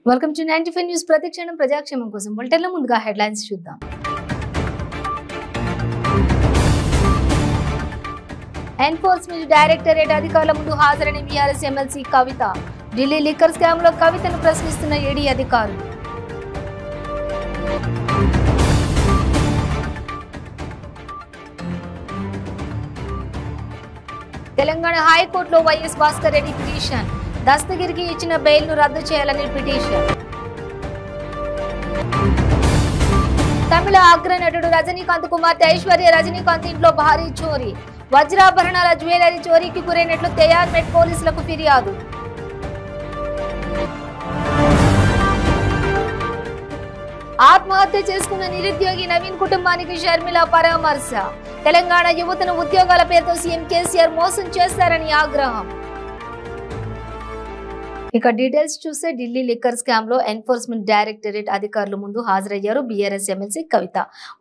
Welcome to 95 news. ప్రతిక్షణం ప్రజాక్షేమం కోసం బులెటిన్లో ముందుగా హెడ్లైన్స్ చూద్దాం. ఎన్ఫోర్స్మెంట్ డైరెక్టరేట్ అధికారుల ముందు హాజరైన బీఆర్ఎస్ ఎమ్మెల్సీ కవిత. ఢిల్లీ లిక్కర్ స్కామ్ లో కవితను ప్రశ్నిస్తున్న ఈడీ అధికారులు. తెలంగాణ హైకోర్టులో వైఎస్ భాస్కర్ రెడ్డి పిటిషన్. దస్తగిరికి ఇచ్చిన బెయిల్ను రద్దు చేయాలని పిటిషన్. తమిళ అగ్రనటుడు రజనీకాంత్ కుమార్తె ఐశ్వర్య రజనీకాంత్ ఇంట్లో భారీ చోరీ. వజ్రాభరణాల జ్యువెలరీ చోరీకి గురైనట్లు తెయార్మెట్ పోలీసులకు ఫిర్యాదు. ఆత్మహత్య చేసుకున్న నిరుద్యోగి నవీన్ కుటుంబానికి షర్మిల పరామర్శ. తెలంగాణ యువతను ఉద్యోగాల పేరుతో సీఎం కేసీఆర్ మోసం చేశారని ఆగ్రహం. ఇక డీటెయిల్స్ చూస్తే ఢిల్లీ లిక్కర్ స్కామ్ లో ఎన్ఫోర్స్మెంట్ డైరెక్టరేట్ అధికారుల ముందు హాజరయ్యారు బీఆర్ఎస్ ఎమ్మెల్సీ కవిత.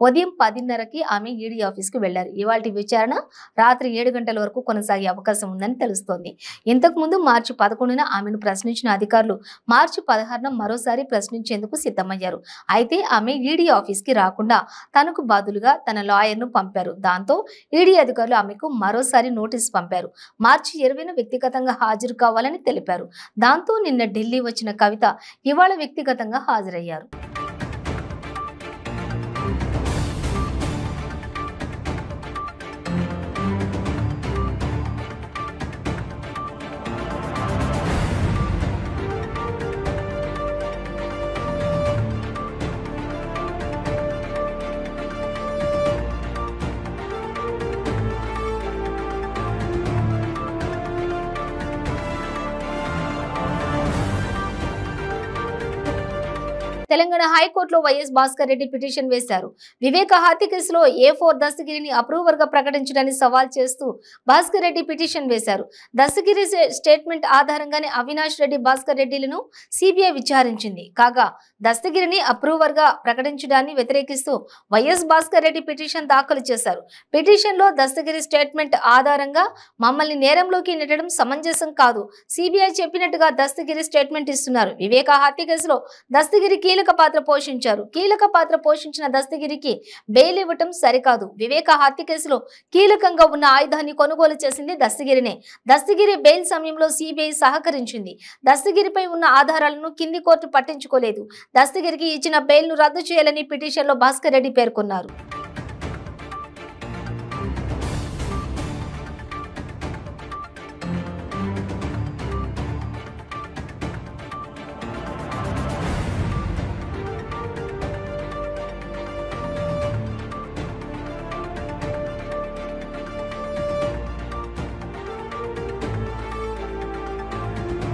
ఉదయం 10:30కి ఆమె ఈడీ ఆఫీస్ కు వెళ్లారు. ఇవాల్టి విచారణ రాత్రి 7 గంటల వరకు కొనసాగే అవకాశం ఉందని తెలుస్తోంది. ఇంతకు ముందు మార్చి 11న ఆమెను ప్రశ్నించిన అధికారులు మార్చి 16న మరోసారి ప్రశ్నించేందుకు సిద్ధమయ్యారు. అయితే ఆమె ఈడీ ఆఫీస్ కి రాకుండా తనకు బదులుగా తన లాయర్ ను పంపారు. దాంతో ఈడీ అధికారులు ఆమెకు మరోసారి నోటీసు పంపారు. మార్చి 20న వ్యక్తిగతంగా హాజరు కావాలని తెలిపారు. దాంతో నిన్న ఢిల్లీ వచ్చిన కవిత ఇవాళ వ్యక్తిగతంగా హాజరయ్యారు. తెలంగాణ హైకోర్టులో వైఎస్ భాస్కర్ రెడ్డి పిటిషన్ వేశారు. వివేక హత్య కేసులో A4 దస్తగిరిని అప్రూవర్ గా ప్రకటించడాన్ని సవాల్ చేస్తూ భాస్కర్ రెడ్డి పిటిషన్ వేశారు. దస్తగిరి స్టేట్మెంట్ ఆధారంగానే అవినాష్ రెడ్డి భాస్కర్ రెడ్డిలను సిబిఐ విచారించింది. కాగా దస్తగిరిని అప్రూవర్ గా ప్రకటించడాన్ని వ్యతిరేకిస్తూ వైఎస్ భాస్కర్ రెడ్డి పిటిషన్ దాఖలు చేశారు. పిటిషన్ లో దస్తగిరి స్టేట్మెంట్ ఆధారంగా మమ్మల్ని నేరంలోకి నెట్టడం సమంజసం కాదు. సిబిఐ చెప్పినట్టుగా దస్తగిరి స్టేట్మెంట్ ఇస్తున్నారు. వివేక హత్య కేసులో దస్తగిరి కీలక పాత్ర పోషించారు. కీలక పాత్ర పోషించిన దస్తగిరికి బెయిల్ ఇవ్వటం సరికాదు. వివేక హత్య కేసులో కీలకంగా ఉన్న ఆయుధాన్ని కొనుగోలు చేసింది దస్తగిరినే. దస్తగిరి బెయిల్ సమయంలో సిబిఐ సహకరించింది. దస్తగిరిపై ఉన్న ఆధారాలను కింది కోర్టు పట్టించుకోలేదు. దస్తగిరికి ఇచ్చిన బెయిల్ ను రద్దు చేయాలని పిటిషన్ లో భాస్కర్ రెడ్డి పేర్కొన్నారు.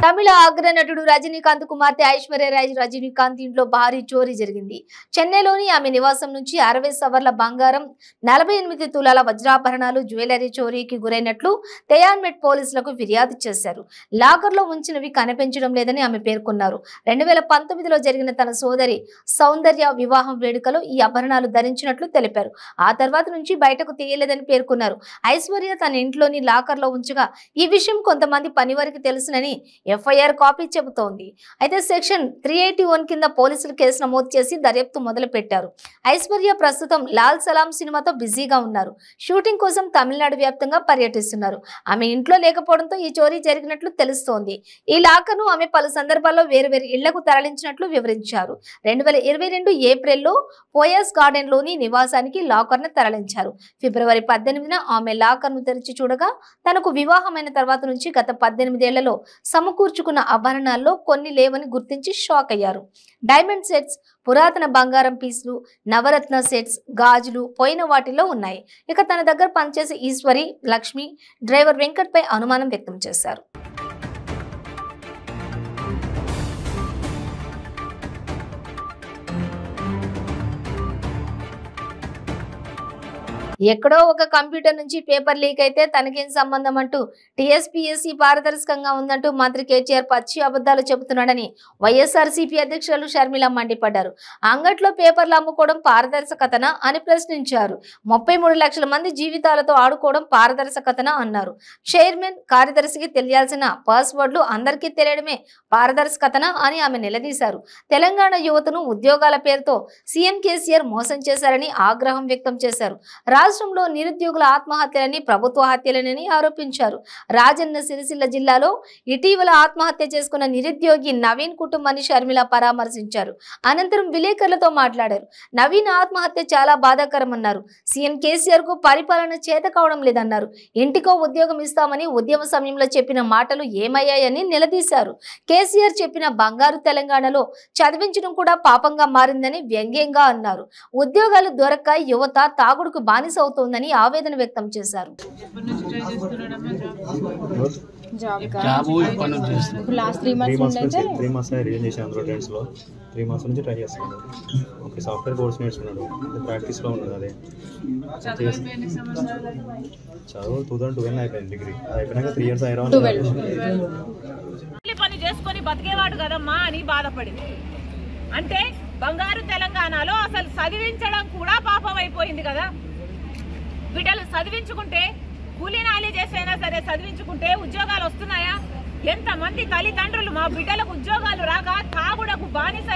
తమిళ అగ్రనటుడు రజనీకాంత్ కుమార్తె ఐశ్వర్య రజనీకాంత్ ఇంట్లో భారీ చోరీ జరిగింది. చెన్నైలోని ఆమె నివాసం నుంచి 60 సవర్ల బంగారం, 48 తులాల వజ్రాభరణాలు జ్యువెలరీ చోరీకి గురైనట్లు తెయాన్మెట్ పోలీసులకు ఫిర్యాదు చేశారు. లాకర్ లో ఉంచినవి కనిపించడం లేదని ఆమె పేర్కొన్నారు. 2019లో జరిగిన తన సోదరి సౌందర్య వివాహం వేడుకలో ఈ ఆభరణాలు ధరించినట్లు తెలిపారు. ఆ తర్వాత నుంచి బయటకు తీయలేదని పేర్కొన్నారు. ఐశ్వర్య తన ఇంట్లోని లాకర్ లో ఉంచగా ఈ విషయం కొంతమంది పనివారికి తెలుసునని ఎఫ్ఐఆర్ కాపీ చెబుతోంది. అయితే సెక్షన్ 381 కింద పోలీసులు కేసు నమోదు చేసి దర్యాప్తు మొదలు పెట్టారు. ఐశ్వర్య ప్రస్తుతం లాల్ సలాం సినిమాతో బిజీగా ఉన్నారు. షూటింగ్ కోసం తమిళనాడు వ్యాప్తంగా పర్యటిస్తున్నారు. ఆమె ఇంట్లో లేకపోవడంతో ఈ చోరీ జరిగినట్లు తెలుస్తోంది. ఈ లాకర్ను ఆమె పలు సందర్భాల్లో వేరువేరు ఇళ్లకు తరలించినట్లు వివరించారు. 2022 ఏప్రిల్లో పోయస్ గార్డెన్ లోని నివాసానికి లాకర్ ను తరలించారు. ఫిబ్రవరి 18న ఆమె లాకర్ ను తెరిచి చూడగా తనకు వివాహమైన తర్వాత నుంచి గత 18 ఏళ్లలో సమకూర్చుకున్న ఆభరణాల్లో కొన్ని లేవని గుర్తించి షాక్ అయ్యారు. డైమండ్ సెట్స్, పురాతన బంగారం పీసులు, నవరత్న సెట్స్, గాజులు పోయిన వాటిలో ఉన్నాయి. ఇక తన దగ్గర పనిచేసే ఈశ్వరి, లక్ష్మి, డ్రైవర్ వెంకట్ పై అనుమానం వ్యక్తం చేశారు. ఎక్కడో ఒక కంప్యూటర్ నుంచి పేపర్ లీక్ అయితే తనకేం సంబంధం అంటూ టీఎస్పీఎస్సీ పారదర్శకంగా ఉందంటూ మంత్రి కేటీఆర్ పచ్చి అబద్ధాలు చెబుతున్నాడని వైఎస్ఆర్సీపీ అధ్యక్షులు షర్మిల మండిపడ్డారు. అంగట్లో పేపర్లు అమ్ముకోవడం పారదర్శకతనా అని ప్రశ్నించారు. 33 లక్షల మంది జీవితాలతో ఆడుకోవడం పారదర్శకతనా అన్నారు. చైర్మన్ కార్యదర్శికి తెలియాల్సిన పాస్వర్డ్లు అందరికీ తెలియడమే పారదర్శకతనా అని ఆమె నిలదీశారు. తెలంగాణ యువతను ఉద్యోగాల పేరుతో సీఎం కేసీఆర్ మోసం చేశారని ఆగ్రహం వ్యక్తం చేశారు. రాష్ట్రంలో నిరుద్యోగుల ఆత్మహత్యలని ప్రభుత్వ హత్యలనని ఆరోపించారు. రాజన్న సిరిసిల్ల జిల్లాలో ఇటీవల ఆత్మహత్య చేసుకున్న నిరుద్యోగి నవీన్ కుటుంబాన్ని షర్మిల పరామర్శించారు. అనంతరం విలేకరులతో మాట్లాడారు. నవీన్ ఆత్మహత్య చాలా బాధాకరమన్నారు. సీఎం కేసీఆర్ కు పరిపాలన చేత కావడం లేదన్నారు. ఇంటికో ఉద్యోగం ఇస్తామని ఉద్యమ సమయంలో చెప్పిన మాటలు ఏమయ్యాయని నిలదీశారు. కేసీఆర్ చెప్పిన బంగారు తెలంగాణలో చదివించడం కూడా పాపంగా మారిందని వ్యంగ్యంగా అన్నారు. ఉద్యోగాలు దొరక్క యువత తాగుడుకు బానిస అవుతోందని ఆవేదన వ్యక్తం చేశారు. లాస్ట్ 3 మంత్స్ రిజైన్ చేశాను. 3 మంత్స్ నుంచి ట్రై చేస్తున్నాడు. ఒక సాఫ్ట్వేర్ కోర్స్ నేర్చుకున్నాడు. ప్రాక్టీస్లో ఉన్నది. అదే చదువు 2012 అయిపోయింది. డిగ్రీ అయిపోయినాక 3 ఇయర్స్ అయ్యారు. పని చేసుకొని బతికేవాడు కదమ్మా అని బాధపడింది. అంటే బంగారు తెలంగాణలో అసలు చదివించడం కూడా పాపం అయిపోయింది కదా. బిడ్డలు చదివించుకుంటే కూలీనాలి చేసైనా సరే చదివించుకుంటే ఉద్యోగాలు వస్తున్నాయా? ఎంతమంది తల్లిదండ్రులు మా బిడ్డలకు ఉద్యోగాలు రాక తాగుడుకు బానిస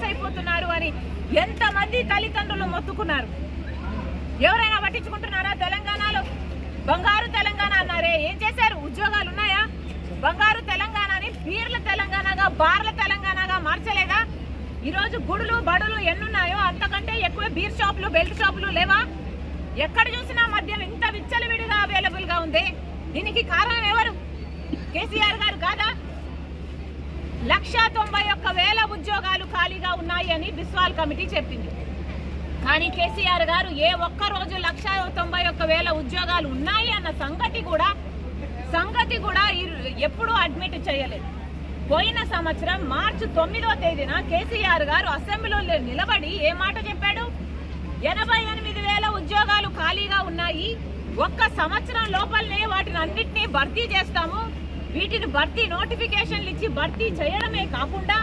అయిపోతున్నారు అని ఎంతమంది తల్లిదండ్రులు మొత్తుకున్నారు. ఎవరైనా పట్టించుకుంటున్నారా? తెలంగాణలో బంగారు తెలంగాణ అన్నారే, ఏం చేశారు? ఉద్యోగాలు ఉన్నాయా? బంగారు తెలంగాణని బీర్ల తెలంగాణగా బార్ల తెలంగాణగా మార్చలేదా? ఈరోజు గుడులు బడులు ఎన్నున్నాయో అంతకంటే ఎక్కువ బీర్ షాపులు బెల్ట్ షాపులు లేవా? ఎక్కడ చూసినా మద్యం ఇంత విచ్చలవిడిగా అవైలబుల్ గా ఉంది. దీనికి కారణం ఎవరు? కేసీఆర్ గారు కాదా? 191,000 ఉద్యోగాలు ఖాళీగా ఉన్నాయి అని బిస్వాల్ కమిటీ చెప్పింది. కానీ కేసీఆర్ గారు ఏ ఒక్క రోజు 191,000 ఉద్యోగాలు ఉన్నాయి అన్న సంగతి కూడా ఎప్పుడూ అడ్మిట్ చేయలేదు. పోయిన సంవత్సరం మార్చి 9వ తేదీన కేసీఆర్ గారు అసెంబ్లీలో నిలబడి ఏ మాట చెప్పాడు? 88,000 ఉద్యోగాలు ఖాళీగా ఉన్నాయి. ఒక్క సంవత్సరం లోపలనే వాటిని అన్నిటినీ భర్తీ చేస్తాము. వీటిని భర్తీ నోటిఫికేషన్లు ఇచ్చి భర్తీ చేయడమే కాకుండా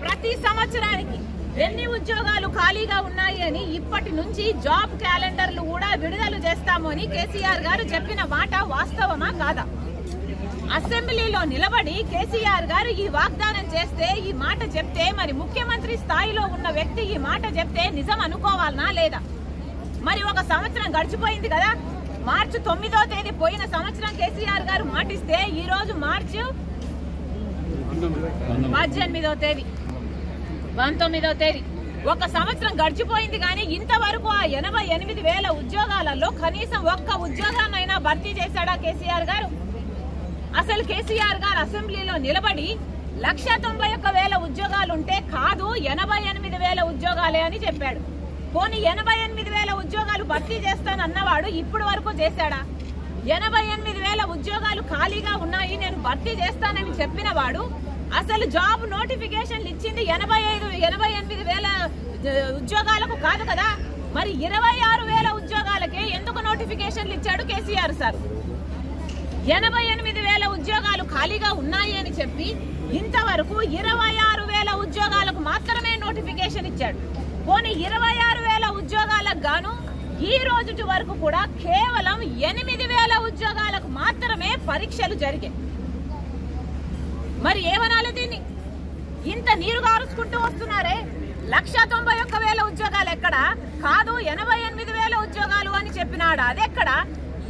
ప్రతి సంవత్సరానికి ఎన్ని ఉద్యోగాలు ఖాళీగా ఉన్నాయి అని ఇప్పటి నుంచి జాబ్ క్యాలెండర్లు కూడా విడుదల చేస్తాము అని కేసీఆర్ గారు చెప్పిన మాట వాస్తవమా కాదా? అసెంబ్లీలో నిలబడి కేసీఆర్ గారు ఈ వాగ్దానం చేస్తే, ఈ మాట చెప్తే, మరి ముఖ్యమంత్రి స్థాయిలో ఉన్న వ్యక్తి ఈ మాట చెప్తే నిజం అనుకోవాలనా లేదా? మరి ఒక సంవత్సరం గడిచిపోయింది కదా. మార్చి 9వ తేదీ పోయిన సంవత్సరం కేసీఆర్ గారు మాటిస్తే ఈ రోజు మార్చి 19వ తేదీ ఒక సంవత్సరం గడిచిపోయింది. కానీ ఇంతవరకు ఆ 88,000 ఉద్యోగాలలో కనీసం ఒక్క ఉద్యోగాన్నైనా భర్తీ చేశాడా కేసీఆర్ గారు? అసలు కేసీఆర్ గారు అసెంబ్లీలో నిలబడి 191,000 ఉద్యోగాలుంటే కాదు 88,000 ఉద్యోగాలే అని చెప్పాడు. పోనీ 88,000 ఉద్యోగాలు భర్తీ చేస్తానన్నవాడు ఇప్పుడు వరకు చేశాడా? 88,000 ఉద్యోగాలు ఖాళీగా ఉన్నాయి, నేను భర్తీ చేస్తానని చెప్పిన వాడు అసలు జాబ్ నోటిఫికేషన్లు ఇచ్చింది 88,000 ఉద్యోగాలకు కాదు కదా. మరి 26,000 ఉద్యోగాలకే ఎందుకు నోటిఫికేషన్లు ఇచ్చాడు కేసీఆర్ సార్? 88,000 ఉద్యోగాలు ఖాళీగా ఉన్నాయి అని చెప్పి ఇంతవరకు 26,000 ఉద్యోగాలకు మాత్రమే నోటిఫికేషన్ ఇచ్చాడు. పోనీ 26,000 ఉద్యోగాలకు గాను ఈ రోజు వరకు కూడా కేవలం 8,000 ఉద్యోగాలకు మాత్రమే పరీక్షలు జరిగాయి. మరి ఏమనాలి దీన్ని? ఇంత నీరు గారుచుకుంటూ వస్తున్నారే. 191,000 ఉద్యోగాలు ఎక్కడ? కాదు 88,000 ఉద్యోగాలు అని చెప్పినాడు. అదెక్కడ?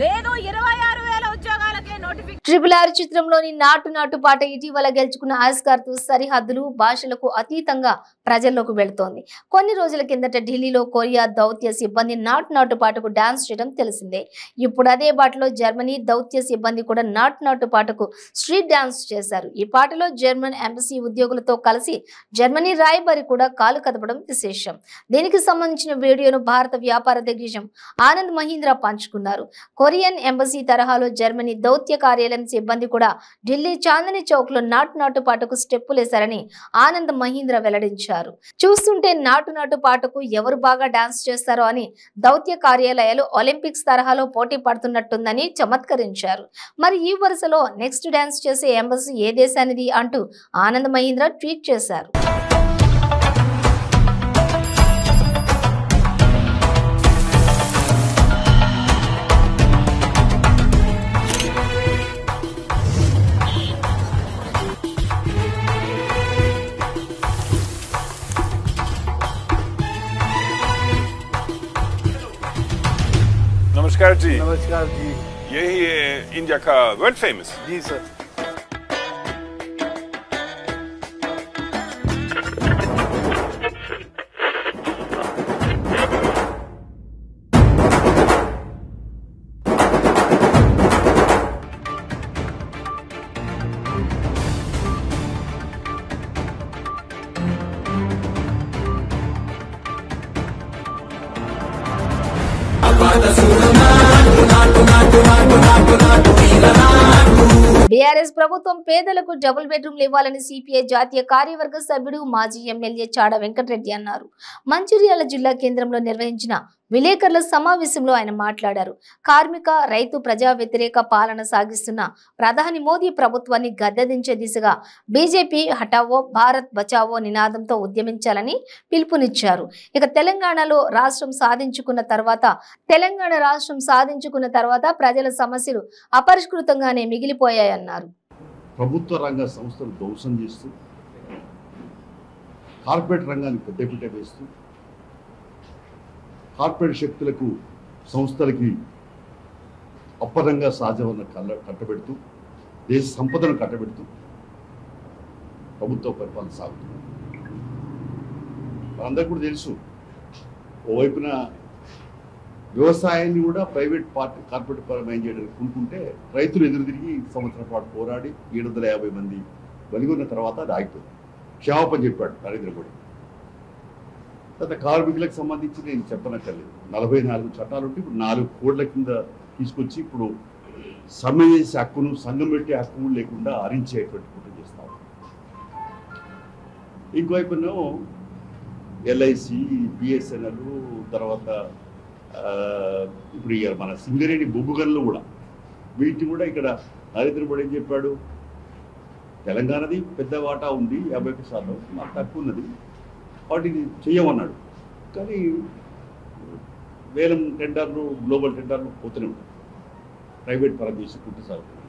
లేదు 26,000 ఉద్యోగాలకే నోటిఫికేషన్. RRR చిత్రంలోని నాటు పాట ఇటీవల గెలుచుకున్న ఆస్కార్ తో సరిహద్దులు భాషలకు అతీతంగా ప్రజల్లోకి వెళుతోంది. కొన్ని రోజుల కిందట ఢిల్లీలో కొరియా దౌత్య సిబ్బంది నాటు పాటకు డాన్స్ చేయడం తెలిసిందే. ఇప్పుడు అదే బాటలో జర్మనీ దౌత్య సిబ్బంది కూడా నాటు పాటకు స్ట్రీట్ డాన్స్ చేశారు. ఈ పాటలో జర్మన్ ఎంబసీ ఉద్యోగులతో కలిసి జర్మనీ రాయబారి కూడా కాలు కదపడం విశేషం. దీనికి సంబంధించిన వీడియోను భారత వ్యాపార దిగ్గజం ఆనంద్ మహీంద్రా పంచుకున్నారు. కొరియన్ ఎంబసీ తరహాలో జర్మనీ దౌత్య కార్యాలయం సిబ్బంది కూడా ఢిల్లీ చాందనీ చౌక్ లో నాటు పాటకు స్టెప్పులేశారని ఆనంద్ మహీంద్ర వెల్లడించారు. చూస్తుంటే నాటు పాటకు ఎవరు బాగా డాన్స్ చేస్తారో అని దౌత్య కార్యాలయాలు ఒలింపిక్స్ తరహాలో పోటీ పడుతున్నట్టుందని చమత్కరించారు. మరి ఈ వరుసలో నెక్స్ట్ డాన్స్ చేసే ఎంబసీ ఏ దేశానిది అంటూ ఆనంద్ మహీంద్ర ట్వీట్ చేశారు. नमस्कार जी। नमस्कार जी। यही है इंडिया का वर्ल्ड फेमस। जी सर। బీఆర్ఎస్ ప్రభుత్వం పేదలకు డబుల్ బెడ్రూమ్లు ఇవ్వాలని సిపిఐ జాతీయ కార్యవర్గ సభ్యుడు మాజీ ఎమ్మెల్యే చాడ వెంకటరెడ్డి అన్నారు. మంచిర్యాల జిల్లా కేంద్రంలో నిర్వహించిన విలేకరుల సమావేశంలో ఆయన మాట్లాడారు. కార్మిక రైతు ప్రజా వ్యతిరేక పాలన సాగిస్తున్న ప్రధాని మోదీ ప్రభుత్వాన్ని గద్దెదించే దిశగా బీజేపీ హటావో భారత్ బచావో నినాదంతో ఉద్యమించాలని పిలుపునిచ్చారు. ఇక తెలంగాణ రాష్ట్రం సాధించుకున్న తర్వాత ప్రజల సమస్యలు అపరిష్కృతంగానే మిగిలిపోయాయన్నారు. ప్రభుత్వ రంగ సంస్థలు ధ్వంసం చేస్తూ కార్పొరేట్ రంగాన్ని పెద్దపీట వేస్తూ కార్పొరేట్ శక్తులకు సంస్థలకి అప్పరంగా సహజవన కట్టబెడుతూ దేశ సంపదను కట్టబెడుతూ ప్రభుత్వ పరిపాలన సాగుతుంది. మనందరికీ కూడా తెలుసు, ఓవైపున వ్యవసాయాన్ని కూడా ప్రైవేట్ కార్పొరేట్ పరమైన చేయడానికి కొనుక్కుంటే రైతులు ఎదురు తిరిగి సంవత్సరం పాటు పోరాడి 750 మంది బలిగొన్న తర్వాత అది ఆగిపోయింది. క్షమాపణ చెప్పాడు నరేంద్ర మోడీ. తర్వాత కార్మికులకు సంబంధించి నేను చెప్పనక్కర్లేదు, 44 చట్టాలు ఉంటే ఇప్పుడు 4 కోట్ల కింద తీసుకొచ్చి ఇప్పుడు సమ్మె చేసే హక్కును, సంఘం పెట్టే హక్కు లేకుండా హరించేటువంటి కుట్ర చేస్తాం. ఇంకోవైపునో ఎల్ఐసి, బిఎస్ఎన్ఎల్, తర్వాత ఇప్పుడు మన సింగరేణి బొగ్గుగన్లు కూడా వీటిని కూడా ఇక్కడ నరేంద్ర మోడీ ఏం చెప్పాడు, తెలంగాణది పెద్ద వాటా ఉంది 50%, మాకు తక్కువ ఉన్నది, వాటిని చెయ్యమన్నాడు. కానీ వేలం టెండర్లు, గ్లోబల్ టెండర్లు పోతూనే ఉంటాయి. ప్రైవేట్ పరం చేసి కుట్టు సాగుతుంది.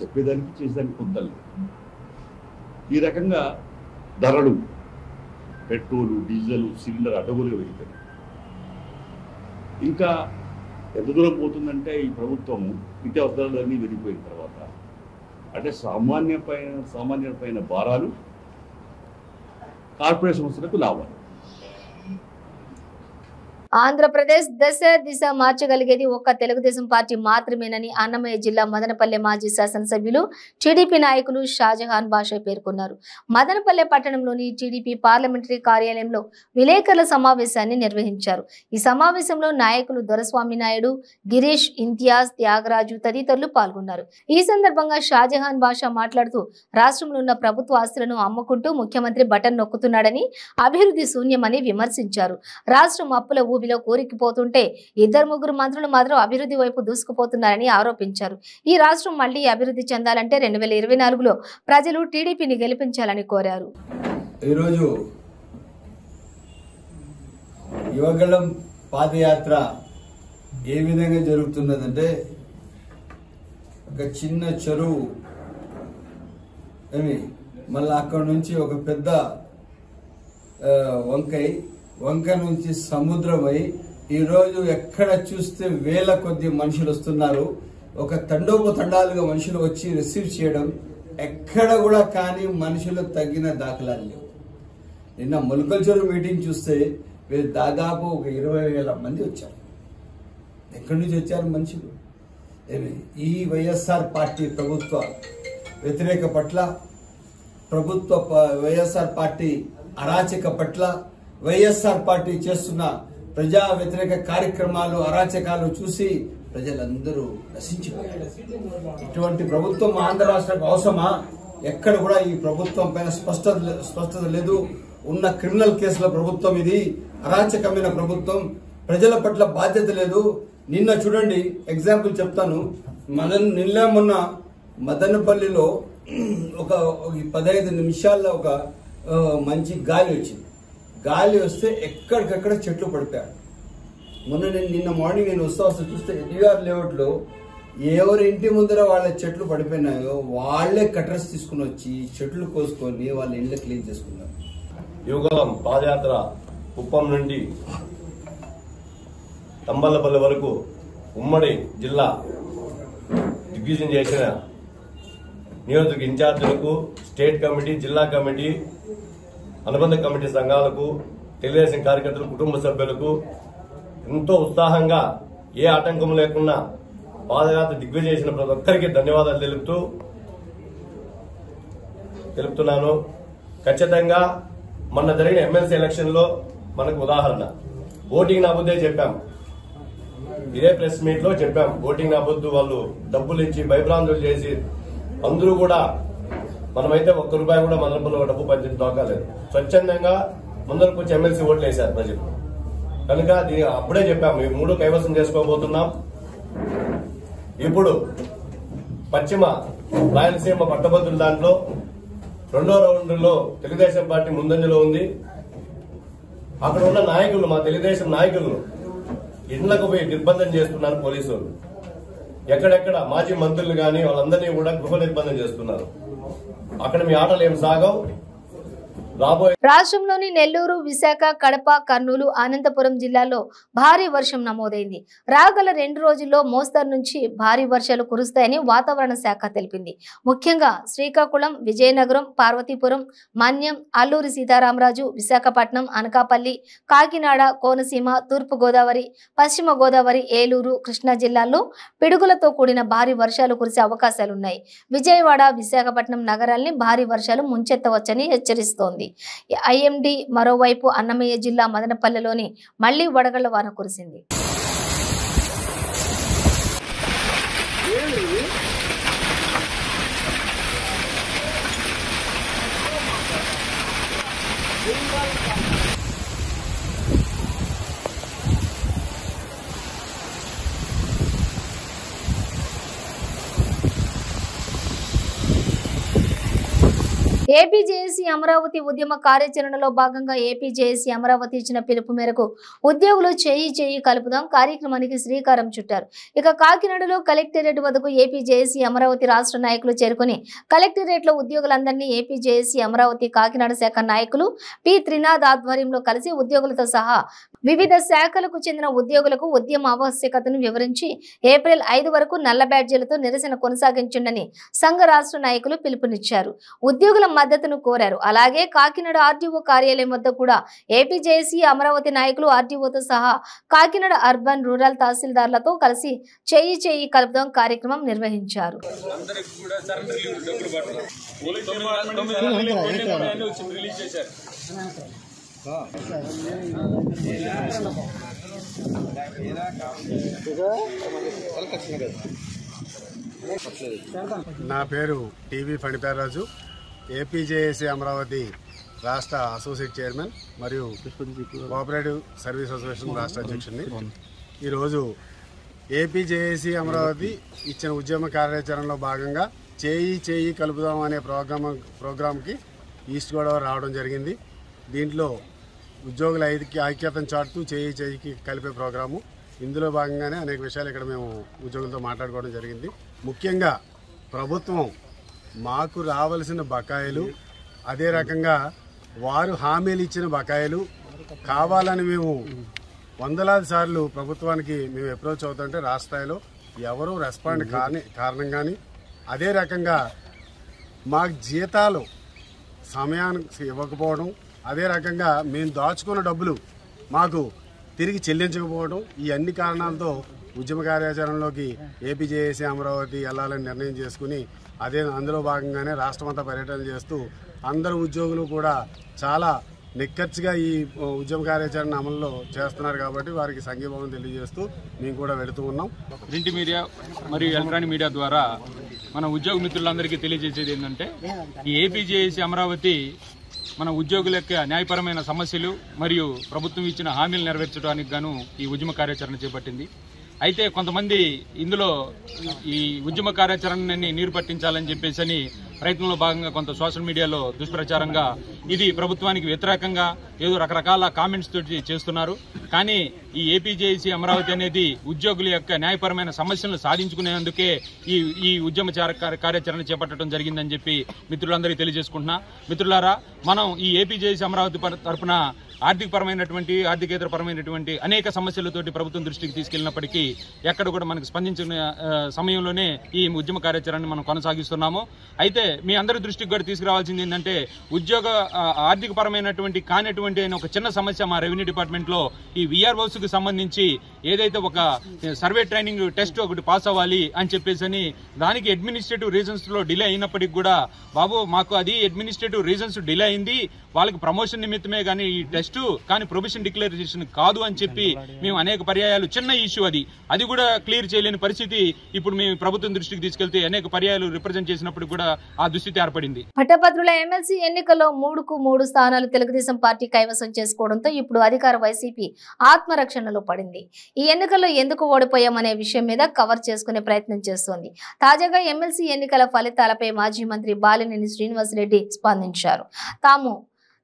చెప్పేదానికి చేసేదానికి పొందాలి. ఈ రకంగా ధరలు పెట్రోలు, డీజిల్, సిలిండర్ అడ్డగోలుగా పెరిగిపోయినాయి. ఇంకా ఎంత దూరం పోతుందంటే ఈ ప్రభుత్వము నిత్యావసరాలన్నీ పెరిగిపోయిన తర్వాత అంటే సామాన్య పైన భారాలు, కార్పొరేట్ సంస్థలకు లాభాలు. ఆంధ్రప్రదేశ్ దిశ మార్చగలిగేది ఒక్క తెలుగుదేశం పార్టీ మాత్రమేనని అన్నమయ్య జిల్లా మదనపల్లె మాజీ శాసనసభ్యులు టీడీపీ నాయకులు షాజహాన్ బాషా పేర్కొన్నారు. మదనపల్లె పట్టణంలోని టీడీపీ పార్లమెంటరీ కార్యాలయంలో విలేకరుల సమావేశాన్ని నిర్వహించారు. ఈ సమావేశంలో నాయకులు దొరస్వామి నాయుడు, గిరీష్, ఇంతియాజ్, త్యాగరాజు తదితరులు పాల్గొన్నారు. ఈ సందర్భంగా షాజహాన్ బాషా మాట్లాడుతూ రాష్ట్రంలో ఉన్న ప్రభుత్వ ఆస్తులను అమ్ముకుంటూ ముఖ్యమంత్రి బటన్ నొక్కుతున్నాడని, అభివృద్ధి శూన్యమని విమర్శించారు. రాష్ట్రం అప్పుల ఊబిలో కూరుకుపోతుంటే 2-3 మంత్రులు మాత్రం అభివృద్ధి వైపు దూసుకుపోతున్నారని ఆరోపించారు. ఈ రాష్ట్రం మళ్లీ అభివృద్ధి చెందాలంటే 2024లో ప్రజలు టీడీపీని గెలిపించాలని కోరారు. ఈరోజు యువగళం పాదయాత్ర ఏ విధంగా జరుగుతున్నదంటే, ఒక చిన్న చెరువు మళ్ళీ అక్కడ నుంచి ఒక పెద్ద వంక నుంచి సముద్రమై ఈరోజు ఎక్కడ చూస్తే వేల కొద్ది మనుషులు వస్తున్నారు. ఒక తండోపతండాలుగా మనుషులు వచ్చి రిసీవ్ చేయడం ఎక్కడ కూడా కానీ మనుషులు తగ్గిన దాఖలాలు లేవు. నిన్న ములకల చెరువు మీటింగ్ చూస్తే దాదాపు ఒక 20,000 మంది వచ్చారు. ఎక్కడి నుంచి వచ్చారు మనుషులు? ఈ వైఎస్ఆర్ పార్టీ ప్రభుత్వ వ్యతిరేక పట్ల, వైఎస్ఆర్ పార్టీ అరాచక పట్ల, వైఎస్ఆర్ పార్టీ చేస్తున్న ప్రజా వ్యతిరేక కార్యక్రమాలు, అరాచకాలు చూసి ప్రజలందరూ నశించిపోయారు. ఇటువంటి ప్రభుత్వం ఆంధ్ర రాష్ట్రానికి అవసరమా? ఎక్కడ కూడా ఈ ప్రభుత్వం పైన స్పష్టత లేదు. ఉన్న క్రిమినల్ కేసుల ప్రభుత్వం ఇది, అరాచకమైన ప్రభుత్వం, ప్రజల పట్ల బాధ్యత లేదు. నిన్న చూడండి, ఎగ్జాంపుల్ చెప్తాను. మొన్న మదనపల్లిలో ఒక 15 నిమిషాల్లో ఒక మంచి గాలి వచ్చింది. గాలి వస్తే ఎక్కడికక్కడ చెట్లు పడిపోయారు. నిన్న మార్నింగ్ నేను వస్తా చూస్తే ఎన్టీఆర్ లేఅవుట్లో ఎవరి ఇంటి ముందర వాళ్ళ చెట్లు పడిపోయినాయో వాళ్లే కట్టర్స్ తీసుకుని వచ్చి చెట్లు కోసుకొని వాళ్ళ ఇళ్లు క్లీన్ చేసుకున్నారు. యువగలం పాదయాత్ర కుప్పం నుండి తంబలపల్లి వరకు ఉమ్మడి జిల్లా దిగ్విజయం చేసిన నియోజకవర్గ ఇన్ఛార్జీలకు, స్టేట్ కమిటీ, జిల్లా కమిటీ, అనుబంధ కమిటీ సంఘాలకు, తెలుగుదేశం కార్యకర్తలు, కుటుంబ సభ్యులకు ఎంతో ఉత్సాహంగా ఏ ఆటంకం లేకుండా పాదయాత్ర దిగ్విజయం చేసిన ప్రతి ఒక్కరికి ధన్యవాదాలు తెలుపుతున్నాను. ఖచ్చితంగా మొన్న జరిగిన ఎమ్మెల్సీ ఎలక్షన్ లో మనకు ఉదాహరణ, ఓటింగ్ నాబుద్దే చెప్పాం. ఇదే ప్రెస్ మీట్ లో చెప్పాం, ఓటింగ్ నాబొద్దు, వాళ్ళు డబ్బులు ఇచ్చి భయభ్రాంతులు చేసి అందరూ కూడా, మనమైతే ₹1 కూడా మదనపల్లిలో డబ్బు పంచిన దోకాలేదు. స్వచ్ఛందంగా ముందరకు వచ్చి ఎమ్మెల్సీ ఓట్లు వేశారు ప్రజలు. కనుక అప్పుడే చెప్పాము, ఈ 3 కైవసం చేసుకోబోతున్నాం. ఇప్పుడు పశ్చిమ రాయలసీమ పట్టభద్రుల దాంట్లో 2వ రౌండ్లో తెలుగుదేశం పార్టీ ముందంజలో ఉంది. అక్కడ ఉన్న నాయకులు, మా తెలుగుదేశం నాయకులను ఇళ్లకు పోయి నిర్బంధం చేస్తున్నారు పోలీసులు. ఎక్కడెక్కడ మాజీ మంత్రులు గాని వాళ్ళందరినీ కూడా గృహ నిర్బంధం చేస్తున్నారు. అక్కడ మీ ఆటలు ఏం సాగవు. రాష్ట్రంలోని నెల్లూరు, విశాఖ, కడప, కర్నూలు, అనంతపురం జిల్లాల్లో భారీ వర్షం నమోదైంది. రాగల 2 రోజుల్లో మోస్తరు నుంచి భారీ వర్షాలు కురుస్తాయని వాతావరణ శాఖ తెలిపింది. ముఖ్యంగా శ్రీకాకుళం, విజయనగరం, పార్వతీపురం, మన్యం, అల్లూరి సీతారామరాజు, విశాఖపట్నం, అనకాపల్లి, కాకినాడ, కోనసీమ, తూర్పు గోదావరి, పశ్చిమ గోదావరి, ఏలూరు, కృష్ణా జిల్లాల్లో పిడుగులతో కూడిన భారీ వర్షాలు కురిసే అవకాశాలున్నాయి. విజయవాడ, విశాఖపట్నం నగరాల్ని భారీ వర్షాలు ముంచెత్తవచ్చని హెచ్చరిస్తోంది. ఐఎండీ. మరోవైపు అన్నమయ్య జిల్లా మదనపల్లెలోని మళ్లీ వడగళ్ల వాన కురిసింది. ఏపీ జేఏసీ అమరావతి ఉద్యమ కార్యాచరణలో భాగంగా ఏపీ జేఏసీ అమరావతి ఇచ్చిన పిలుపు మేరకు ఉద్యోగులు చేయి కలుపుదాం కార్యక్రమానికి శ్రీకారం చుట్టారు. ఇక కాకినాడలో కలెక్టరేట్ వద్దకు ఏపీ జేఏసీ అమరావతి రాష్ట్ర నాయకులు చేరుకుని కలెక్టరేట్ లో ఉద్యోగులందరినీ ఏపీ జేఏసీ అమరావతి కాకినాడ శాఖ నాయకులు పి త్రినాథ్ ఆధ్వర్యంలో కలిసి ఉద్యోగులతో సహా వివిధ శాఖలకు చెందిన ఉద్యోగులకు ఉద్యమ ఆవశ్యకతను వివరించి ఏప్రిల్ 5 వరకు నల్ల బ్యాడ్జీలతో నిరసన కొనసాగించండి సంఘ రాష్ట్ర నాయకులు పిలుపునిచ్చారు. ఉద్యోగుల మద్దతును కోరారు. అలాగే కాకినాడ ఆర్టీఓ కార్యాలయం వద్ద కూడా ఏపీ జేఏసీ అమరావతి నాయకులు ఆర్టీఓతో సహా కాకినాడ అర్బన్ రూరల్ తహసీల్దార్లతో కలిసి చేయి కలుపుదాం కార్యక్రమం నిర్వహించారు. నా పేరు టీవీ ఫణిపేర్రాజు, ఏపీ జేఏసీ అమరావతి రాష్ట్ర అసోసియేట్ చైర్మన్ మరియు కోఆపరేటివ్ సర్వీస్ అసోసియేషన్ రాష్ట్ర అధ్యక్షుడిని. ఈరోజు ఏపీ జేఏసీ అమరావతి ఇచ్చిన ఉద్యమ కార్యాచరణలో భాగంగా చేయి కలుపుదాం అనే ప్రోగ్రాంకి ఈస్ట్ గోదావరి రావడం జరిగింది. దీంట్లో ఉద్యోగుల ఐక్యతను చాటుతూ చేయికి కలిపే ప్రోగ్రాము. ఇందులో భాగంగానే అనేక విషయాలు ఇక్కడ మేము ఉద్యోగులతో మాట్లాడుకోవడం జరిగింది. ముఖ్యంగా ప్రభుత్వం మాకు రావాల్సిన బకాయిలు, అదే రకంగా వారు హామీలు ఇచ్చిన బకాయిలు కావాలని మేము వందలాది సార్లు ప్రభుత్వానికి మేము అప్రోచ్ అవుతుంటే రాష్ట్ర స్థాయిలో ఎవరూ రెస్పాండ్ కారణం కానీ, అదే రకంగా మాకు జీతాలు సమయానికి ఇవ్వకపోవడం, అదే రకంగా మేము దాచుకున్న డబ్బులు మాకు తిరిగి చెల్లించకపోవడం, ఈ అన్ని కారణాలతో ఉద్యమ కార్యాచరణలోకి ఏపీ జేఏసీ అమరావతి వెళ్లాలని నిర్ణయం చేసుకుని అందులో భాగంగానే రాష్ట్రమంతా పర్యటన చేస్తూ అందరు ఉద్యోగులు కూడా చాలా నిక్కచ్చిగా ఈ ఉద్యమ కార్యాచరణ అమల్లో చేస్తున్నారు కాబట్టి వారికి సంఘీభావం తెలియజేస్తూ మేము కూడా వెళుతూ ఉన్నాం. ప్రింట్ మీడియా మరియు ఎలక్ట్రానిక్ మీడియా ద్వారా మన ఉద్యోగ మిత్రులందరికీ తెలియజేసేది ఏంటంటే ఈ ఏపీజేఏసీ అమరావతి మన ఉద్యోగుల యొక్క న్యాయపరమైన సమస్యలు మరియు ప్రభుత్వం ఇచ్చిన హామీలు నెరవేర్చడానికి గాను ఈ ఉద్యమ కార్యాచరణ చేపట్టింది. అయితే కొంతమంది ఇందులో ఈ ఉద్యమ కార్యాచరణని నీరు పట్టించాలని చెప్పేసి ప్రయత్నంలో భాగంగా కొంత సోషల్ మీడియాలో దుష్ప్రచారంగా ఇది ప్రభుత్వానికి వ్యతిరేకంగా ఏదో రకరకాల కామెంట్స్ తోటి చేస్తున్నారు. కానీ ఈ ఏపీజేఏసీ అమరావతి అనేది ఉద్యోగుల యొక్క న్యాయపరమైన సమస్యలను సాధించుకునేందుకే ఈ ఉద్యమ కార్యాచరణ చేపట్టడం జరిగిందని చెప్పి మిత్రులందరికీ తెలియజేసుకుంటున్నా. మిత్రులారా, మనం ఈ ఏపీజేఏసీ అమరావతి తరఫున ఆర్థికేతరపరమైనటువంటి అనేక సమస్యలతోటి ప్రభుత్వం దృష్టికి తీసుకెళ్లినప్పటికీ ఎక్కడ కూడా మనకు స్పందించిన సమయంలోనే ఈ ఉద్యమ కార్యాచరణను మనం కొనసాగిస్తున్నాము. అయితే మీ అందరి దృష్టికి కూడా తీసుకురావాల్సింది ఏంటంటే ఆర్థికపరమైనటువంటి కానటువంటి ఒక చిన్న సమస్య మా రెవెన్యూ డిపార్ట్మెంట్లో ఈ VROs కు సంబంధించి ఏదైతే ఒక సర్వే ట్రైనింగ్ టెస్ట్ ఒకటి పాస్ అవ్వాలి అని చెప్పేసి దానికి అడ్మినిస్ట్రేటివ్ రీజన్స్ లో డిలే అయినప్పటికీ కూడా బాబు మాకు అది అడ్మినిస్ట్రేటివ్ రీజన్స్ డిలే అయింది, వాళ్ళకి ప్రమోషన్ నిమిత్తమే కానీ ఈ టెస్ట్ కానీ ప్రొవిషన్ డిక్లరేషన్ కాదు అని చెప్పి మేము అనేక పర్యాయాలు చిన్న ఇష్యూ అది కూడా క్లియర్ చేయలేని పరిస్థితి ఇప్పుడు మేము ప్రభుత్వం దృష్టికి తీసుకెళ్తే అనేక పర్యాయాలు రిప్రజెంట్ చేసినప్పుడు కూడా ఆ దుస్థితి ఏర్పడింది. పట్టభద్రుల ఎమ్మెల్సీ ఎన్నికల్లో 3కు 3 స్థానాలు తెలుగుదేశం పార్టీ కైవసం చేసుకోవడంతో ఇప్పుడు అధికార వైసీపీ ఆత్మరక్షణలో పడింది. ఈ ఎన్నికల్లో ఎందుకు ఓడిపోయామనే విషయం మీద కవర్ చేసుకునే ప్రయత్నం చేస్తోంది. తాజాగా ఎమ్మెల్సీ ఎన్నికల ఫలితాలపై మాజీ మంత్రి బాలినేని శ్రీనివాసరెడ్డి స్పందించారు. తాము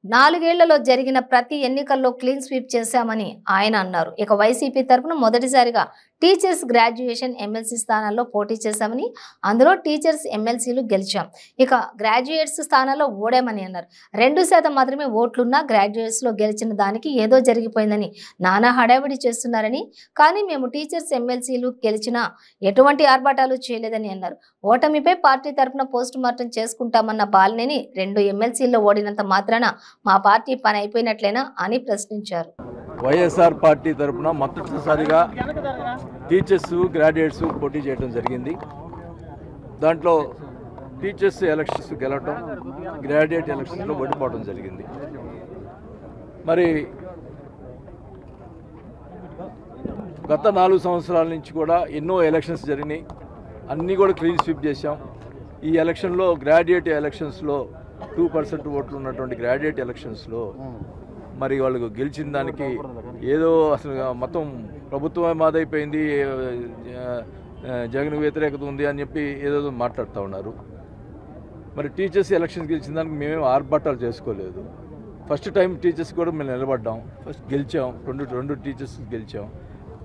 4 ఏళ్లలో జరిగిన ప్రతి ఎన్నికల్లో క్లీన్ స్వీప్ చేశామని ఆయన అన్నారు. ఇక వైసీపీ తరఫున మొదటిసారిగా టీచర్స్ గ్రాడ్యుయేషన్ ఎమ్మెల్సీ స్థానాల్లో పోటీ చేశామని, అందులో టీచర్స్ ఎమ్మెల్సీలు గెలిచాం. ఇక గ్రాడ్యుయేట్స్ స్థానాల్లో ఓడామని అన్నారు. 2% మాత్రమే ఓట్లున్నా గ్రాడ్యుయేట్స్ లో గెలిచిన దానికి ఏదో జరిగిపోయిందని నానా హడావిడి చేస్తున్నారని, కానీ మేము టీచర్స్ ఎమ్మెల్సీలు గెలిచినా ఎటువంటి ఆర్భాటాలు చేయలేదని అన్నారు. ఓటమిపై పార్టీ తరఫున పోస్ట్ మార్టం చేసుకుంటామన్న బాలినేని 2 ఎమ్మెల్సీల్లో ఓడినంత మాత్రాన మా పార్టీ పని అయిపోయినట్లేనా అని ప్రశ్నించారు. వైఎస్ఆర్ పార్టీ తరఫున మొదటిసారిగా టీచర్స్ గ్రాడ్యుయేట్స్ పోటీ చేయడం జరిగింది. దాంట్లో టీచర్స్ ఎలక్షన్స్ గెలవటం, గ్రాడ్యుయేట్ ఎలక్షన్స్లో ఓడిపోవడం జరిగింది. మరి గత 4 సంవత్సరాల నుంచి కూడా ఎన్నో ఎలక్షన్స్ జరిగినాయి, అన్నీ కూడా క్లీన్ స్వీప్ చేశాం. ఈ ఎలక్షన్లో గ్రాడ్యుయేట్ ఎలక్షన్స్లో 2% ఓట్లు ఉన్నటువంటి గ్రాడ్యుయేట్ ఎలక్షన్స్లో మరి వాళ్ళకు గెలిచిన దానికి ఏదో అసలు మొత్తం ప్రభుత్వమే మాదైపోయింది, జగన్ వ్యతిరేకత ఉంది అని చెప్పి ఏదో మాట్లాడుతూ ఉన్నారు. మరి టీచర్స్ ఎలక్షన్స్ గెలిచిన దానికి మేమేం ఆర్భాటాలు చేసుకోలేదు. ఫస్ట్ టైం టీచర్స్ కూడా మేము నిలబడ్డాం, ఫస్ట్ గెలిచాం, రెండు టీచర్స్ గెలిచాం.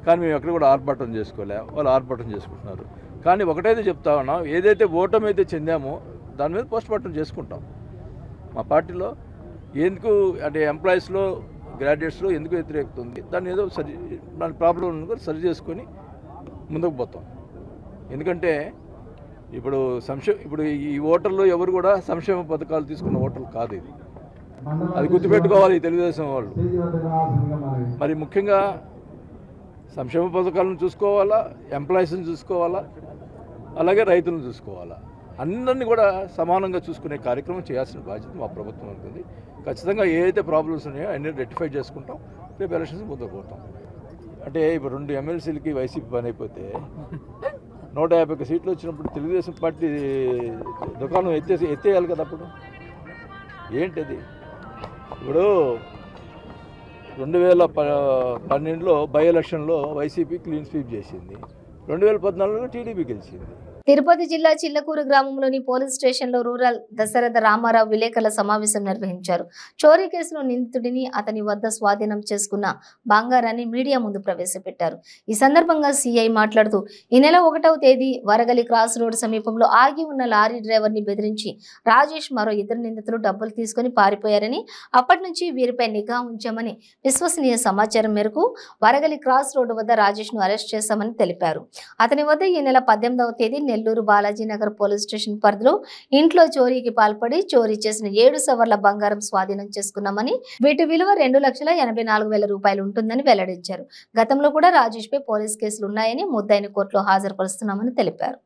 కానీ మేము ఎక్కడ కూడా ఆర్భాటం చేసుకోలే, వాళ్ళు ఆర్భాటం చేసుకుంటున్నారు. కానీ ఒకటైతే చెప్తా ఉన్నాం, ఏదైతే ఓటమి అయితే చెందామో దాని మీద పోస్ట్ మార్టం చేసుకుంటాం. మా పార్టీలో ఎందుకు అంటే ఎంప్లాయీస్లో గ్రాడ్యుయేట్స్లో ఎందుకు వ్యతిరేకత ఉంది, దాన్ని ఏదో దాని ప్రాబ్లం కూడా సరి చేసుకొని ముందుకు పోతాం. ఎందుకంటే ఇప్పుడు ఈ ఓటర్లు ఎవరు కూడా సంక్షేమ పథకాలు తీసుకున్న ఓటర్లు కాదు, ఇది అది గుర్తుపెట్టుకోవాలి తెలుగుదేశం వాళ్ళు. మరి ముఖ్యంగా సంక్షేమ పథకాలను చూసుకోవాలా, ఎంప్లాయీస్ని చూసుకోవాలా, అలాగే రైతులను చూసుకోవాలా, అందరినీ కూడా సమానంగా చూసుకునే కార్యక్రమం చేయాల్సిన బాధ్యత మా ప్రభుత్వం ఉంటుంది. ఖచ్చితంగా ఏదైతే ప్రాబ్లమ్స్ ఉన్నాయో అన్నీ రెక్టిఫై చేసుకుంటాం, రేపు ఎలక్షన్స్ ముందుకు పోతాం. అంటే ఇప్పుడు 2 ఎమ్మెల్సీలకి వైసీపీ పని అయిపోతే 151 సీట్లు వచ్చినప్పుడు తెలుగుదేశం పార్టీ దుకాణం ఎత్తేయాలి కదా. అప్పుడు ఏంటది? ఇప్పుడు 2012లో బై ఎలక్షన్లో వైసీపీ క్లీన్ స్వీప్ చేసింది, 2014లో టీడీపీ గెలిచింది. తిరుపతి జిల్లా చిల్లకూరు గ్రామంలోని పోలీస్ స్టేషన్లో రూరల్ దశరథ రామారావు విలేకరుల సమావేశం నిర్వహించారు. చోరీ కేసులో నిందితుడిని అతని వద్ద స్వాధీనం చేసుకున్న బంగారాన్ని మీడియా ముందు ప్రవేశపెట్టారు. ఈ సందర్భంగా సీఐ మాట్లాడుతూ, ఈ నెల 1వ తేదీ వరగలి క్రాస్ రోడ్ సమీపంలో ఆగి ఉన్న లారీ డ్రైవర్ని బెదిరించి రాజేష్ మరో 2 నిందితులు డబ్బులు తీసుకుని పారిపోయారని, అప్పటి నుంచి వీరిపై నిఘా ఉంచామని విశ్వసనీయ సమాచారం మేరకు వరగలి క్రాస్ రోడ్డు వద్ద రాజేష్ ను అరెస్ట్ చేశామని తెలిపారు. అతని వద్ద ఈ నెల 18వ తేదీ నెల్లూరు బాలాజీ నగర్ పోలీస్ స్టేషన్ పరిధిలో ఇంట్లో చోరీకి పాల్పడి చోరీ చేసిన 7 సవర్ల బంగారం స్వాధీనం చేసుకున్నామని, వీటి విలువ 2,84,000 రూపాయలు ఉంటుందని వెల్లడించారు. గతంలో కూడా రాజేష్ పై పోలీస్ కేసులు ఉన్నాయని, ముద్దాయిని కోర్టులో హాజరుపరుస్తున్నామని తెలిపారు.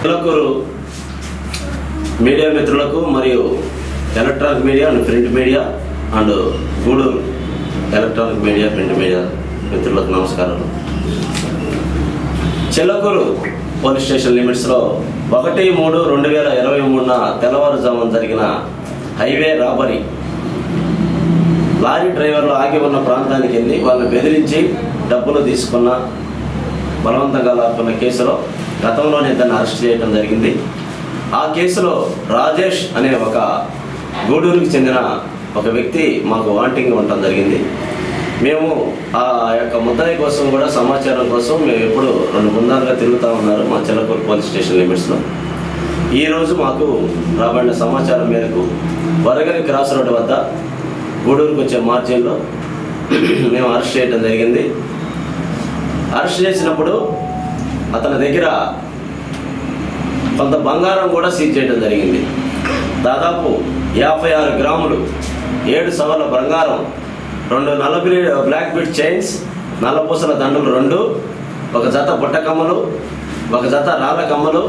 చిలకూరు మీడియా మిత్రులకు మరియు electronic media and print media and Gudur electronic media print media మిత్రులకు నమస్కారాలు. చిలకూరు పోలీస్ స్టేషన్ లిమిట్స్లో 1/3/2023 తెల్లవారుజామున జరిగిన హైవే రాబరీ లారీ డ్రైవర్లు ఆగి ఉన్న ప్రాంతానికి వెళ్ళి వాళ్ళని బెదిరించి డబ్బులు తీసుకున్న బలవంతంగా లాక్కున్న కేసులో గతంలోనే దాన్ని అరెస్ట్ చేయడం జరిగింది. ఆ కేసులో రాజేష్ అనే ఒక గూడూరుకి చెందిన ఒక వ్యక్తి మాకు వాంటింగ్ ఉండటం జరిగింది. మేము ఆ యొక్క ముద్దాయి కోసం కూడా సమాచారం కోసం మేము ఎప్పుడు 2 బృందాలుగా తిరుగుతూ ఉన్నారు మా చిలకూరు పోలీస్ స్టేషన్ లిమిట్స్లో. ఈరోజు మాకు రాబడిన సమాచారం మేరకు వరగలి క్రాస్ రోడ్డు వద్ద గూడూరుకు వచ్చే మార్జిన్లో మేము అరెస్ట్ చేయడం జరిగింది. అరెస్ట్ చేసినప్పుడు అతని దగ్గర కొంత బంగారం కూడా సీజ్ చేయడం జరిగింది. దాదాపు 56 గ్రాములు 7 సవర్ల బంగారం, 2 నల్లబిలి బ్లాక్ బీట్ చైన్స్, నల్లపూసల దండలు 2, ఒక జత బుట్ట కమ్మలు, ఒక జత రాళ్ళ కమ్మలు,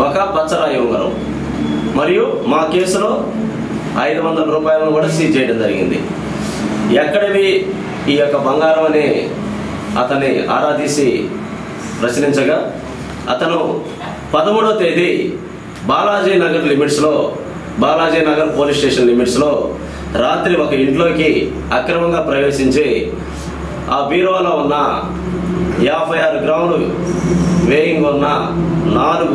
ఒక పచ్చరాయి ఉంగరం మరియు మా కేసులో 500 రూపాయలను కూడా సీజ్ చేయడం జరిగింది. ఎక్కడివి ఈ యొక్క బంగారం అని అతన్ని ఆరా తీసి ప్రశ్నించగా అతను 13వ తేదీ బాలాజీ నగర్ పోలీస్ స్టేషన్ లిమిట్స్లో రాత్రి ఒక ఇంట్లోకి అక్రమంగా ప్రవేశించి ఆ బీరువాలో ఉన్న 56 గ్రాములు వేయింగ్ ఉన్న 4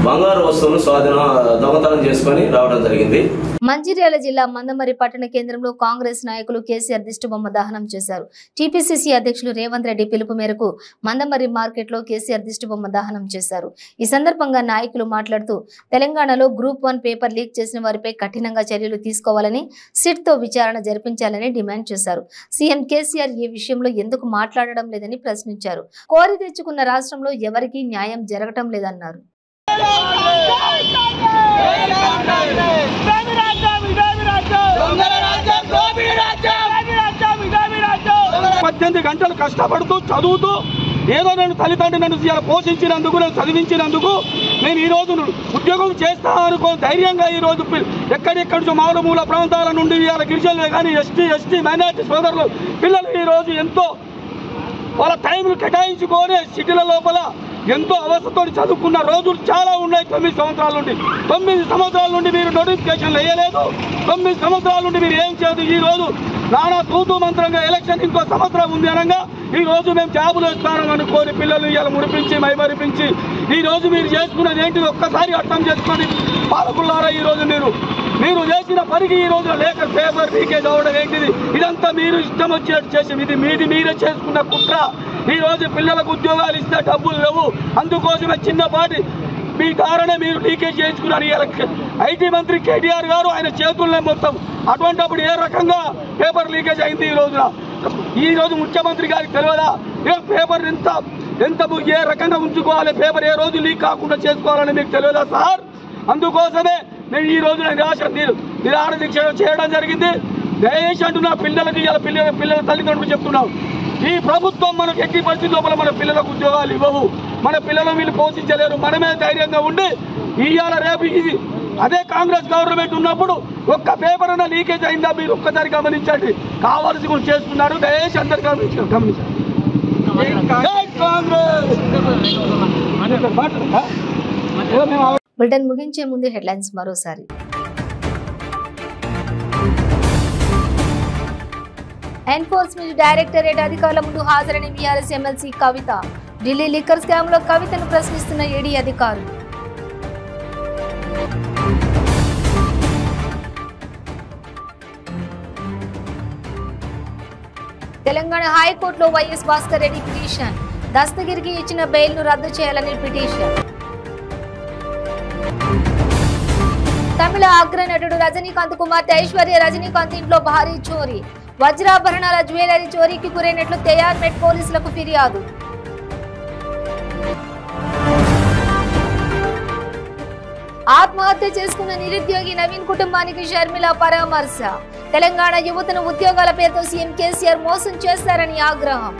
బంగారు వస్తువులు దొంగతనం చేసుకొని రావడం జరిగింది. మంచిర్యాల జిల్లా మందమరి పట్టణ కేంద్రంలో కాంగ్రెస్ నాయకులు కేసీఆర్ దిష్టిబొమ్మ దహనం చేశారు. టీపీసీసీ అధ్యక్షులు రేవంత్ రెడ్డి పిలుపు మేరకు మందమరి మార్కెట్లో కేసీఆర్ దిష్టిబొమ్మ దహనం చేశారు. ఈ సందర్భంగా నాయకులు మాట్లాడుతూ తెలంగాణలో గ్రూప్ 1 పేపర్ లీక్ చేసిన వారిపై కఠినంగా చర్యలు తీసుకోవాలని, సిట్తో విచారణ జరిపించాలని డిమాండ్ చేశారు. సీఎం కేసీఆర్ ఈ విషయంలో ఎందుకు మాట్లాడడం లేదని ప్రశ్నించారు. కోరి తెచ్చుకున్న రాష్ట్రంలో ఎవరికీ న్యాయం జరగటం లేదన్నారు. 18 గంటలు కష్టపడుతూ చదువుతూ ఏదో నేను తల్లిదండ్రులు నన్ను పోషించినందుకు, నేను చదివించినందుకు నేను ఈరోజు ఉద్యోగం చేస్తాను ధైర్యంగా ఈరోజు ఎక్కడెక్కడి మారుమూల ప్రాంతాల నుండి ఇవాళ గిరిజనులే కానీ ఎస్టీ మైనారిటీ సోదరులు పిల్లలు ఈరోజు ఎంతో వాళ్ళ టైంలు కేటాయించుకొని సిటీల లోపల ఎంతో అవస్థతో చదువుకున్న రోజులు చాలా ఉన్నాయి. 9 సంవత్సరాల నుండి మీరు నోటిఫికేషన్లు వేయలేదు. 9 సంవత్సరాల నుండి మీరు ఏం చేయదు. ఈ రోజు నానా తూతూ మంత్రంగా ఎలక్షన్ ఇంకో సంవత్సరం ఉంది అనగా ఈ రోజు మేము జాబులు ఇస్తామని అనుకోని పిల్లలు ఇలా మురిపించి మైమరిపించి ఈ రోజు మీరు చేసుకున్నది ఏంటి ఒక్కసారి అర్థం చేసుకొని పాలకులారా ఈ రోజు మీరు చేసిన పనికి ఈ రోజు పేపర్ లీకేజ్ అవ్వడం ఏంటిది? ఇదంతా మీరు ఇష్టం వచ్చేట్టు చేసి మీరే చేసుకున్న కుట్ర. ఈ రోజు పిల్లలకు ఉద్యోగాలు ఇస్తే డబ్బులు లేవు, అందుకోసమే చిన్నపాటి మీ కారణమే మీరు లీకేజ్ చేయించుకున్నారు. ఐటీ మంత్రి కేటీఆర్ గారు ఆయన చేతుల్లో మొత్తం అటువంటిప్పుడు ఏ రకంగా పేపర్ లీకేజ్ అయింది? ఈ రోజు ముఖ్యమంత్రి గారికి తెలియదా పేపర్ ఎంత ఏ రకంగా ఉంచుకోవాలి, పేపర్ ఏ రోజు లీక్ కాకుండా చేసుకోవాలని మీకు తెలియదా సార్? అందుకోసమే నేను ఈ రోజు నిరాహార దీక్ష చేయడం జరిగింది. దయచేసి అంటున్నా పిల్లల తల్లిదండ్రులు చెప్తున్నాం, ఈ ప్రభుత్వం మనకు ఎట్టి పరిస్థితి లోపల మన పిల్లలకు ఉద్యోగాలు ఇవ్వవు, మన పిల్లలను వీళ్ళు పోషించలేరు. మనమే ధైర్యంగా ఉండి ఇవాళ రేపు ఇది అదే కాంగ్రెస్ గవర్నమెంట్ ఉన్నప్పుడు ఒక్క పేపర్ అన్న లీకేజ్ అయిందా మీరు ఒక్కసారి గమనించండి. కావాల్సి కూడా చేస్తున్నారు, దయచేసి అందరు గమనించండి. బులెటిన్ ముగించే ముందు హెడ్లైన్స్ మరోసారి. ఎన్ఫోర్స్మెంట్ డైరెక్టరేట్ అధికారుల ముందు హాజరైన బీఆర్ఎస్ ఎమ్మెల్సీ కవిత. ఢిల్లీ లిక్కర్ స్కామ్ లో కవితను ప్రశ్నిస్తున్న ఈడీ అధికారులు. తెలంగాణ హైకోర్టులో వైఎస్ భాస్కర్ రెడ్డి పిటిషన్. దస్తగిరికి ఇచ్చిన బెయిల్ ను రద్దు చేయాలని పిటిషన్. తమిళ అగ్రనటుడు రజనీకాంత్ కుమార్తె ఐశ్వర్య రజనీకాంత్ ఇంట్లో భారీ చోరీ. వజ్రాభరణాల జ్యువెలరీ చోరీకి గురైనట్లు తెయార్మెట్ పోలీసులకు ఫిర్యాదు. ఆత్మహత్య చేసుకున్న నిరుద్యోగి నవీన్ కుటుంబానికి షర్మిల పరామర్శ. తెలంగాణ యువతను ఉద్యోగాల పేరుతో సీఎం కేసీఆర్ మోసం చేశారని ఆగ్రహం.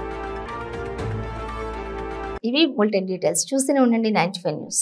ఇవి బులెటిన్ డీటెయిల్స్. చూస్తూనే ఉండండి 95 న్యూస్.